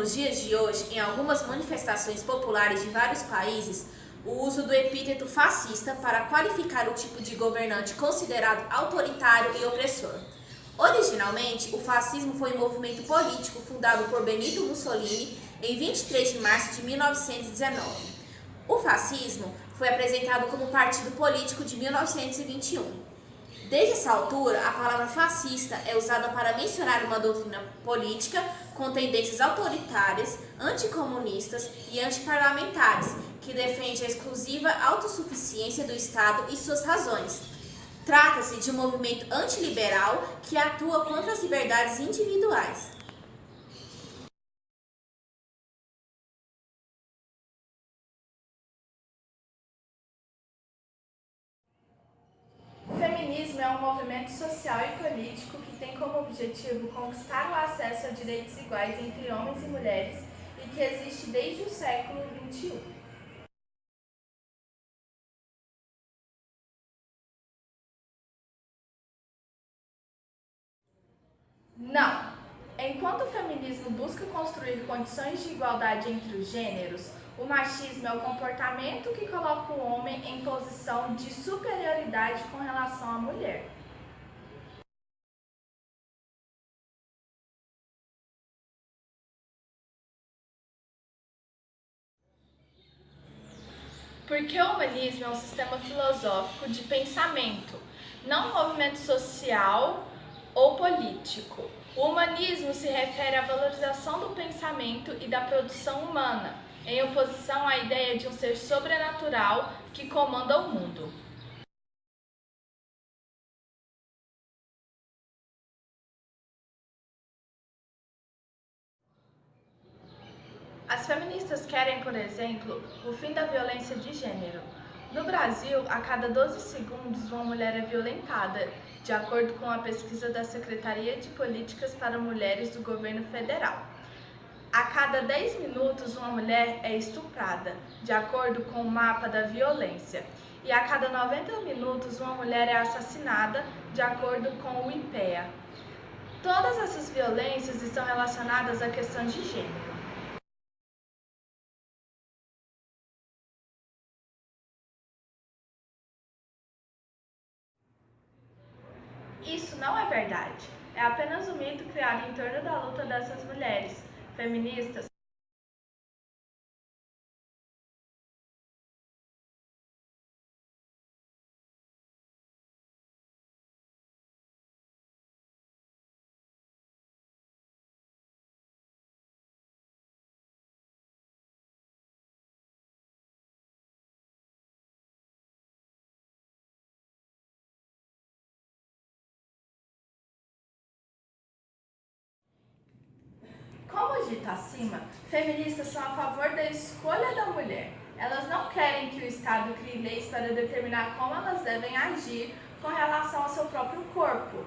nos dias de hoje, em algumas manifestações populares de vários países, o uso do epíteto fascista para qualificar o tipo de governante considerado autoritário e opressor. Originalmente, o fascismo foi um movimento político fundado por Benito Mussolini em 23 de março de 1919. O fascismo foi apresentado como partido político de 1921. Desde essa altura, a palavra fascista é usada para mencionar uma doutrina política com tendências autoritárias, anticomunistas e antiparlamentares, que defende a exclusiva autossuficiência do Estado e suas razões. Trata-se de um movimento antiliberal que atua contra as liberdades individuais. O feminismo é um movimento social e político que tem como objetivo conquistar o acesso a direitos iguais entre homens e mulheres e que existe desde o século XXI. Não! Enquanto o feminismo busca construir condições de igualdade entre os gêneros, o machismo é o comportamento que coloca o homem em posição de superioridade com relação à mulher. Porque o humanismo é um sistema filosófico de pensamento, não um movimento social ou político. O humanismo se refere à valorização do pensamento e da produção humana, em oposição à ideia de um ser sobrenatural que comanda o mundo. As feministas querem, por exemplo, o fim da violência de gênero. No Brasil, a cada 12 segundos, uma mulher é violentada, de acordo com a pesquisa da Secretaria de Políticas para Mulheres do Governo Federal. A cada 10 minutos, uma mulher é estuprada, de acordo com o mapa da violência. E a cada 90 minutos, uma mulher é assassinada, de acordo com o IPEA. Todas essas violências estão relacionadas à questão de gênero. Isso não é verdade. É apenas um mito criado em torno da luta dessas mulheres feministas. Como dito acima, feministas são a favor da escolha da mulher. Elas não querem que o Estado crie leis para determinar como elas devem agir com relação ao seu próprio corpo.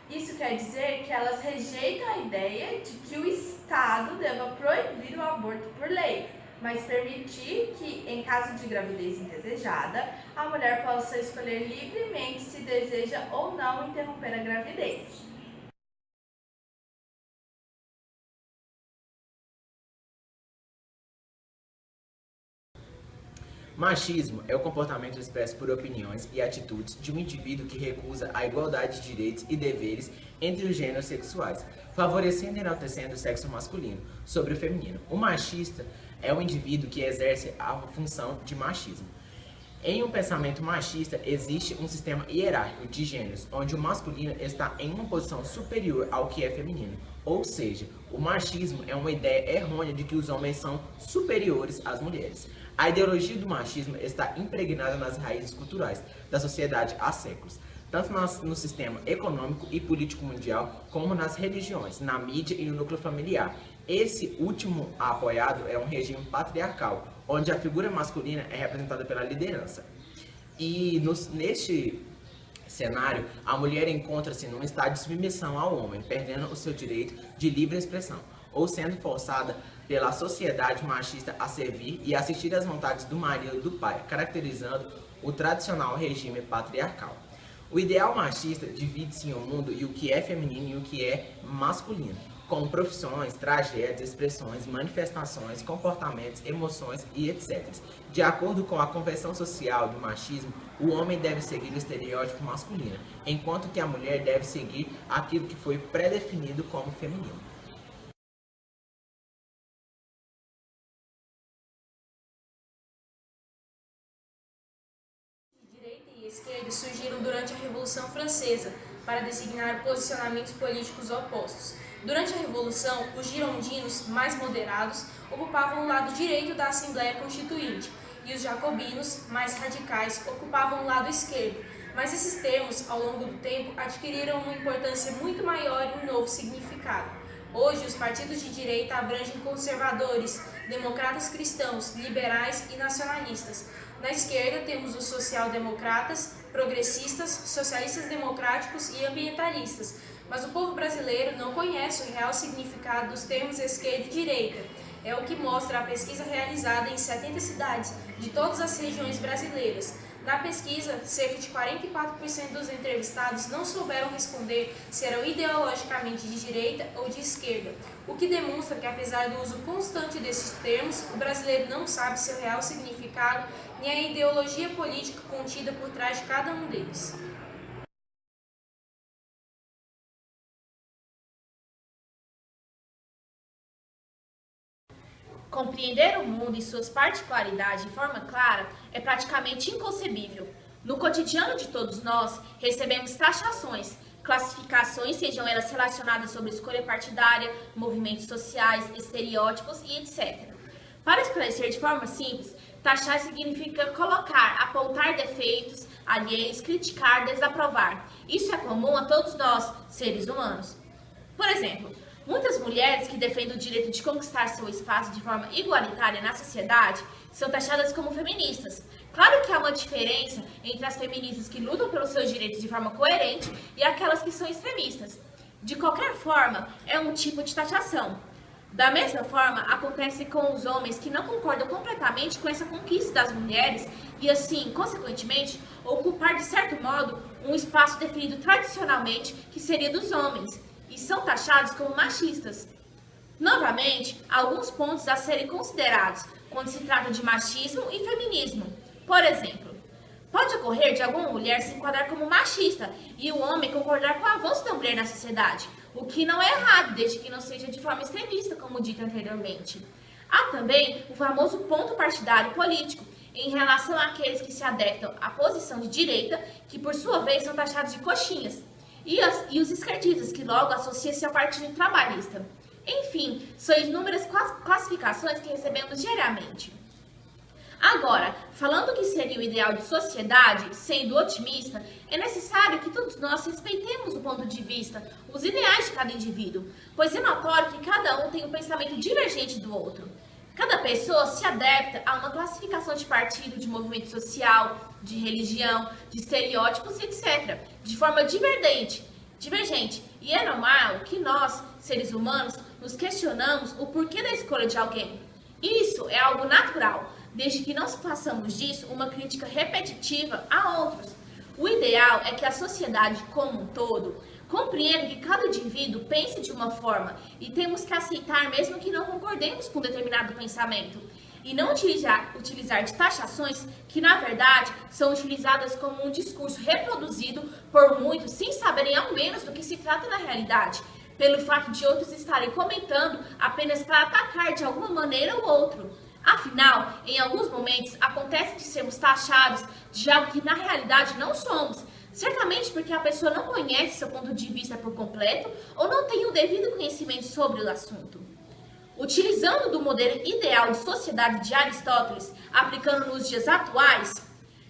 Isso quer dizer que elas rejeitam a ideia de que o Estado deva proibir o aborto por lei, mas permitir que, em caso de gravidez indesejada, a mulher possa escolher livremente se deseja ou não interromper a gravidez. Machismo é o comportamento expresso por opiniões e atitudes de um indivíduo que recusa a igualdade de direitos e deveres entre os gêneros sexuais, favorecendo e enaltecendo o sexo masculino sobre o feminino. O machista é o indivíduo que exerce a função de machismo. Em um pensamento machista, existe um sistema hierárquico de gêneros, onde o masculino está em uma posição superior ao que é feminino. Ou seja, o machismo é uma ideia errônea de que os homens são superiores às mulheres. A ideologia do machismo está impregnada nas raízes culturais da sociedade há séculos, tanto no sistema econômico e político mundial, como nas religiões, na mídia e no núcleo familiar. Esse último apoiado é um regime patriarcal, onde a figura masculina é representada pela liderança. E neste cenário, a mulher encontra-se num estado de submissão ao homem, perdendo o seu direito de livre expressão, ou sendo forçada pela sociedade machista a servir e assistir às vontades do marido ou do pai, caracterizando o tradicional regime patriarcal. O ideal machista divide-se em um mundo e o que é feminino e o que é masculino. como profissões, trajetos, expressões, manifestações, comportamentos, emoções e etc. De acordo com a convenção social do machismo, o homem deve seguir o estereótipo masculino, enquanto que a mulher deve seguir aquilo que foi pré-definido como feminino. Direita e esquerda surgiram durante a Revolução Francesa para designar posicionamentos políticos opostos. Durante a Revolução, os girondinos, mais moderados, ocupavam o lado direito da Assembleia Constituinte e os jacobinos, mais radicais, ocupavam o lado esquerdo. Mas esses termos, ao longo do tempo, adquiriram uma importância muito maior e um novo significado. Hoje, os partidos de direita abrangem conservadores, democratas cristãos, liberais e nacionalistas. Na esquerda, temos os social-democratas, progressistas, socialistas democráticos e ambientalistas. Mas o povo brasileiro não conhece o real significado dos termos esquerda e direita. É o que mostra a pesquisa realizada em 70 cidades de todas as regiões brasileiras. Na pesquisa, cerca de 44% dos entrevistados não souberam responder se eram ideologicamente de direita ou de esquerda, o que demonstra que, apesar do uso constante desses termos, o brasileiro não sabe seu real significado nem a ideologia política contida por trás de cada um deles. Compreender o mundo e suas particularidades de forma clara é praticamente inconcebível. No cotidiano de todos nós, recebemos taxações, classificações, sejam elas relacionadas sobre escolha partidária, movimentos sociais, estereótipos e etc. Para esclarecer de forma simples, taxar significa colocar, apontar defeitos alheios, criticar, desaprovar. Isso é comum a todos nós, seres humanos. Por exemplo, muitas mulheres que defendem o direito de conquistar seu espaço de forma igualitária na sociedade são taxadas como feministas. Claro que há uma diferença entre as feministas que lutam pelos seus direitos de forma coerente e aquelas que são extremistas. De qualquer forma, é um tipo de taxação. Da mesma forma, acontece com os homens que não concordam completamente com essa conquista das mulheres e, assim, consequentemente, ocupar de certo modo um espaço definido tradicionalmente que seria dos homens, e são taxados como machistas. Novamente, há alguns pontos a serem considerados quando se trata de machismo e feminismo. Por exemplo, pode ocorrer de alguma mulher se enquadrar como machista e o homem concordar com o avanço da mulher na sociedade, o que não é errado, desde que não seja de forma extremista, como dito anteriormente. Há também o famoso ponto partidário político, em relação àqueles que se adaptam à posição de direita, que por sua vez são taxados de coxinhas, e os esquerdistas, que logo associam-se ao Partido Trabalhista. Enfim, são inúmeras classificações que recebemos diariamente. Agora, falando que seria o ideal de sociedade, sendo otimista, é necessário que todos nós respeitemos o ponto de vista, os ideais de cada indivíduo, pois é notório que cada um tem um pensamento divergente do outro. Cada pessoa se adapta a uma classificação de partido, de movimento social, de religião, de estereótipos, etc., de forma divergente. E é normal que nós, seres humanos, nos questionamos o porquê da escolha de alguém. Isso é algo natural, desde que não façamos disso uma crítica repetitiva a outros. O ideal é que a sociedade como um todo compreenda que cada indivíduo pense de uma forma e temos que aceitar mesmo que não concordemos com determinado pensamento e não utilizar de taxações que na verdade são utilizadas como um discurso reproduzido por muitos sem saberem ao menos do que se trata na realidade, pelo fato de outros estarem comentando apenas para atacar de alguma maneira o outro. Afinal, em alguns momentos, acontece de sermos taxados de algo que na realidade não somos, certamente porque a pessoa não conhece seu ponto de vista por completo ou não tem o devido conhecimento sobre o assunto. Utilizando do modelo ideal de sociedade de Aristóteles, aplicando nos dias atuais,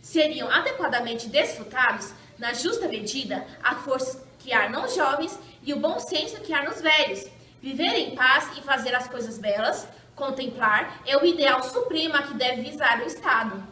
seriam adequadamente desfrutados, na justa medida, a força que há nos jovens e o bom senso que há nos velhos. Viver em paz e fazer as coisas belas, contemplar, é o ideal supremo a que deve visar o Estado.